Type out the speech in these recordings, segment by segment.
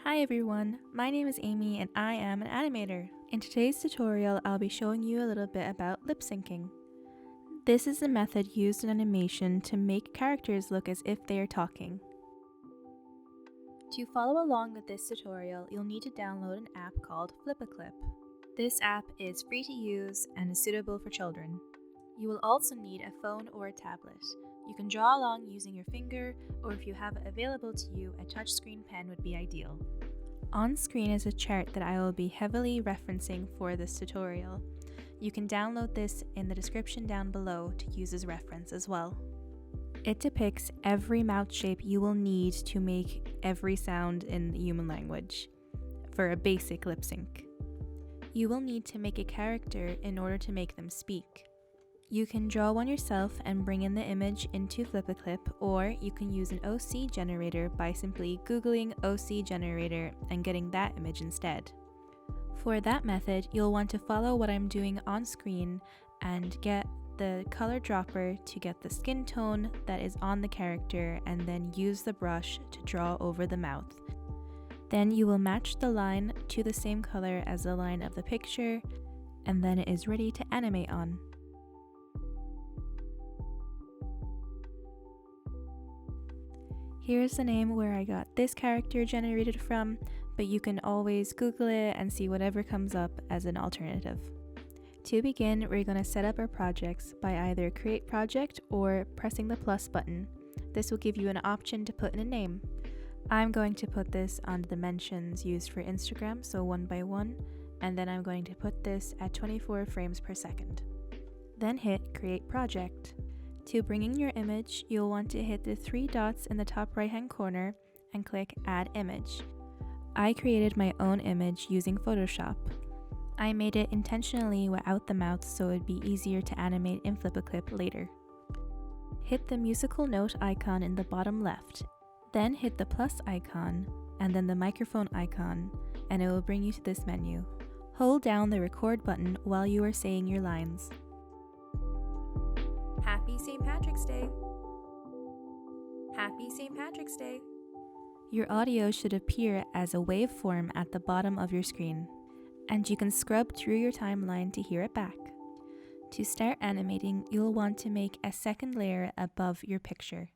Hi everyone, my name is Amy and I am an animator. In today's tutorial, I'll be showing you a little bit about lip syncing. This is a method used in animation to make characters look as if they are talking. To follow along with this tutorial, you'll need to download an app called FlipAClip. This app is free to use and is suitable for children. You will also need a phone or a tablet. You can draw along using your finger, or if you have it available to you, a touchscreen pen would be ideal. On screen is a chart that I will be heavily referencing for this tutorial. You can download this in the description down below to use as reference as well. It depicts every mouth shape you will need to make every sound in the human language for a basic lip sync. You will need to make a character in order to make them speak. You can draw one yourself and bring in the image into FlipAClip, or you can use an OC generator by simply Googling OC generator and getting that image instead. For that method, you'll want to follow what I'm doing on screen and get the color dropper to get the skin tone that is on the character, and then use the brush to draw over the mouth. Then you will match the line to the same color as the line of the picture, and then it is ready to animate on. Here's the name where I got this character generated from, but you can always Google it and see whatever comes up as an alternative. To begin, we're going to set up our projects by either create project or pressing the plus button. This will give you an option to put in a name. I'm going to put this on the dimensions used for Instagram, so 1x1, and then I'm going to put this at 24 frames per second. Then hit create project. To bring in your image, you'll want to hit the three dots in the top right hand corner and click add image. I created my own image using Photoshop. I made it intentionally without the mouth so it'd be easier to animate in FlipAClip later. Hit the musical note icon in the bottom left, then hit the plus icon and then the microphone icon, and it will bring you to this menu. Hold down the record button while you are saying your lines. Happy St. Patrick's Day! Happy St. Patrick's Day! Your audio should appear as a waveform at the bottom of your screen, and you can scrub through your timeline to hear it back. To start animating, you'll want to make a second layer above your picture.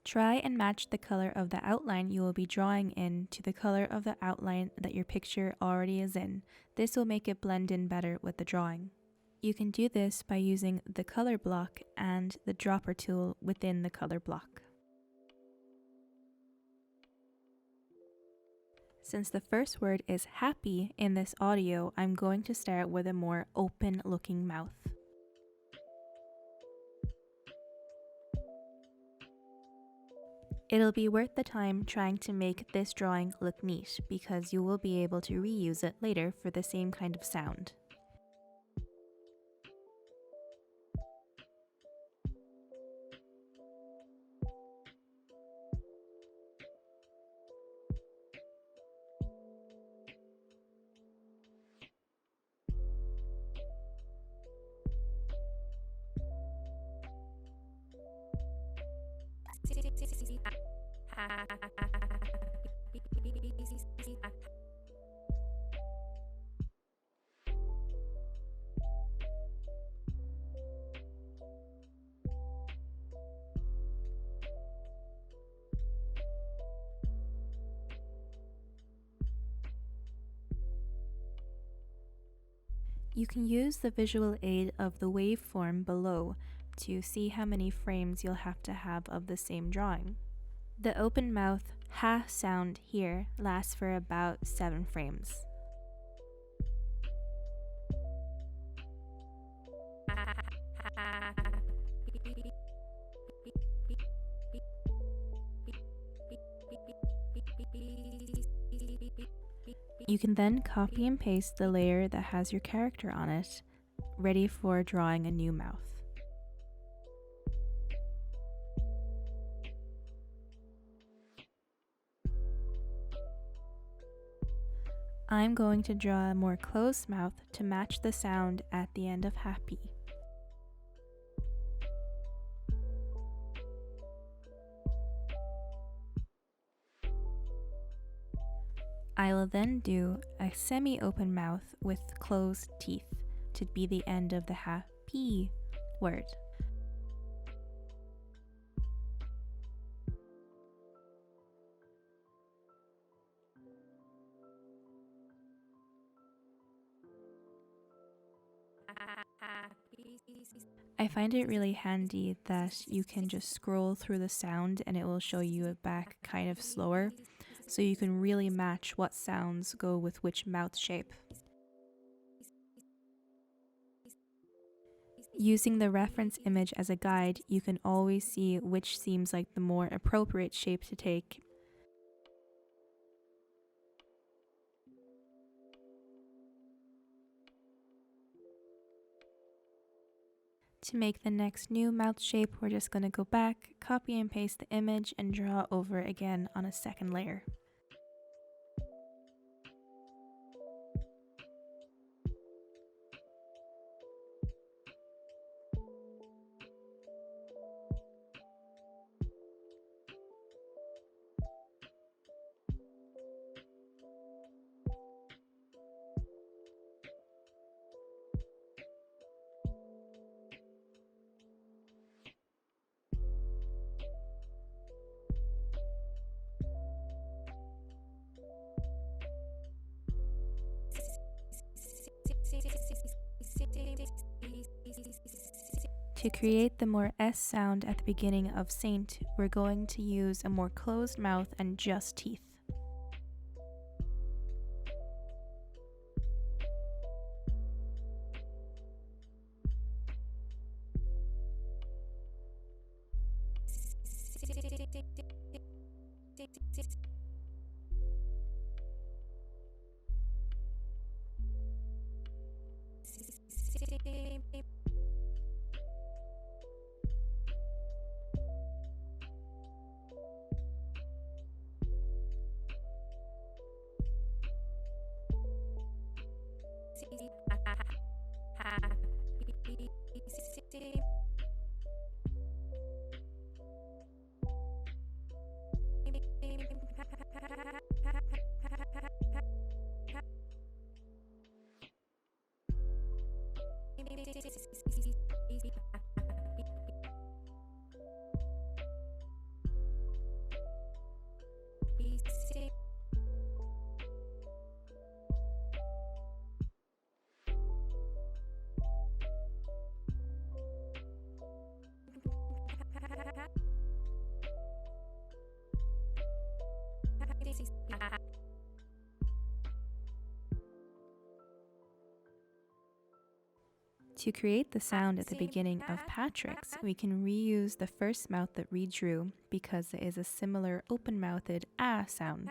Try and match the color of the outline you will be drawing in to the color of the outline that your picture already is in. This will make it blend in better with the drawing. You can do this by using the color block and the dropper tool within the color block. Since the first word is happy in this audio, I'm going to start with a more open looking mouth. It'll be worth the time trying to make this drawing look neat because you will be able to reuse it later for the same kind of sound. You can use the visual aid of the waveform below to see how many frames you'll have to have of the same drawing. The open mouth ha sound here lasts for about 7 frames. You can then copy and paste the layer that has your character on it, ready for drawing a new mouth. I'm going to draw a more closed mouth to match the sound at the end of happy. I will then do a semi-open mouth with closed teeth to be the end of the happy word. I find it really handy that you can just scroll through the sound and it will show you it back kind of slower, so you can really match what sounds go with which mouth shape. Using the reference image as a guide, you can always see which seems like the more appropriate shape to take. To make the next new mouth shape, we're just going to go back, copy and paste the image, and draw over again on a second layer. To create the more S sound at the beginning of Saint, we're going to use a more closed mouth and just teeth. To create the sound at the beginning of Patrick's, we can reuse the first mouth that we drew because it is a similar open-mouthed ah sound.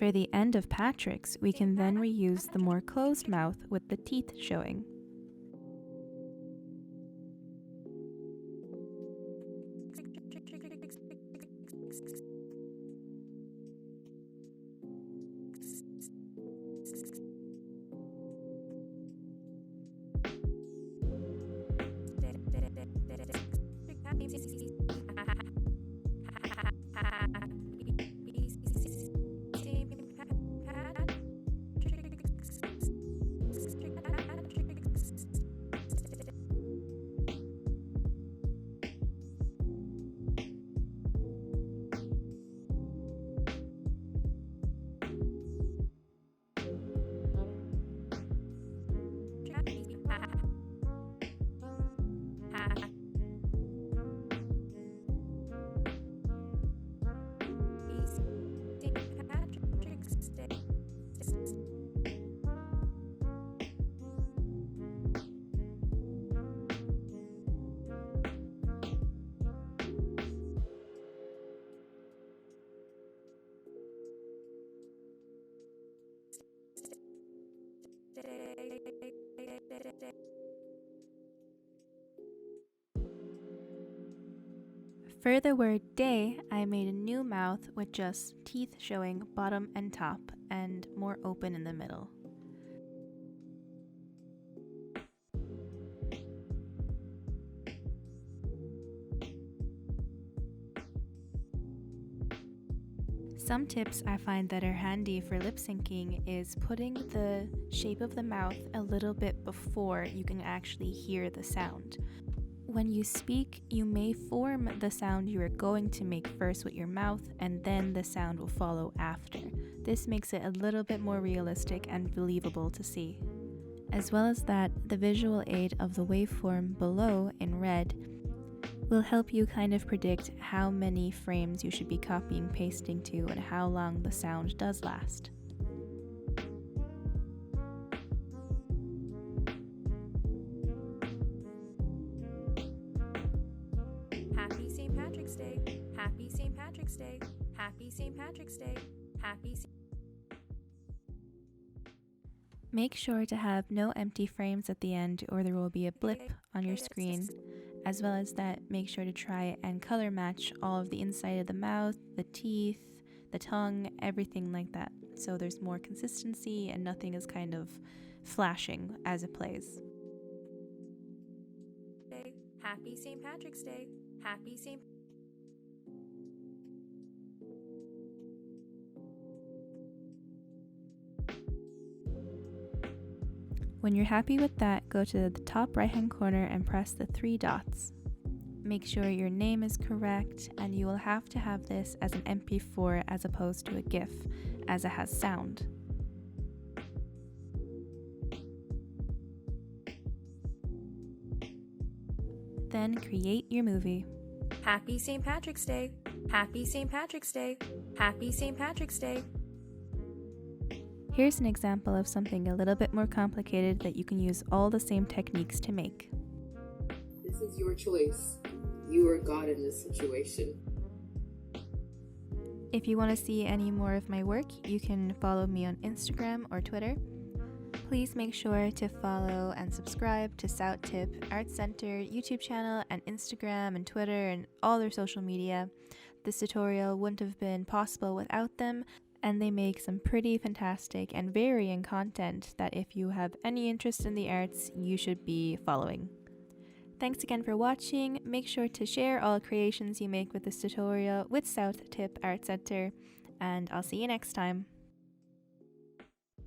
For the end of Patrick's, we can then reuse the more closed mouth with the teeth showing. For the word day, I made a new mouth with just teeth showing bottom and top and more open in the middle. Some tips I find that are handy for lip syncing is putting the shape of the mouth a little bit before you can actually hear the sound. When you speak, you may form the sound you are going to make first with your mouth, and then the sound will follow after. This makes it a little bit more realistic and believable to see. As well as that, the visual aid of the waveform below in red will help you kind of predict how many frames you should be copying pasting to and how long the sound does last. Happy St. Patrick's Day! Happy St. Patrick's Day! Happy St. Patrick's Day! Happy St. Make sure to have no empty frames at the end or there will be a blip on your screen. As well as that, make sure to try and color match all of the inside of the mouth, the teeth, the tongue, everything like that. So there's more consistency and nothing is kind of flashing as it plays. Happy St. Patrick's Day! Happy St. When you're happy with that, go to the top right hand corner and press the 3 dots. Make sure your name is correct, and you will have to have this as an MP4 as opposed to a GIF, as it has sound. Then create your movie. Happy St. Patrick's Day! Happy St. Patrick's Day! Happy St. Patrick's Day! Here's an example of something a little bit more complicated that you can use all the same techniques to make. This is your choice. You are God in this situation. If you want to see any more of my work, you can follow me on Instagram or Twitter. Please make sure to follow and subscribe to South Tip Arts Centre YouTube channel and Instagram and Twitter and all their social media. This tutorial wouldn't have been possible without them, and they make some pretty fantastic and varying content that if you have any interest in the arts, you should be following. Thanks again for watching. Make sure to share all creations you make with this tutorial with South Tip Arts Centre, and I'll see you next time.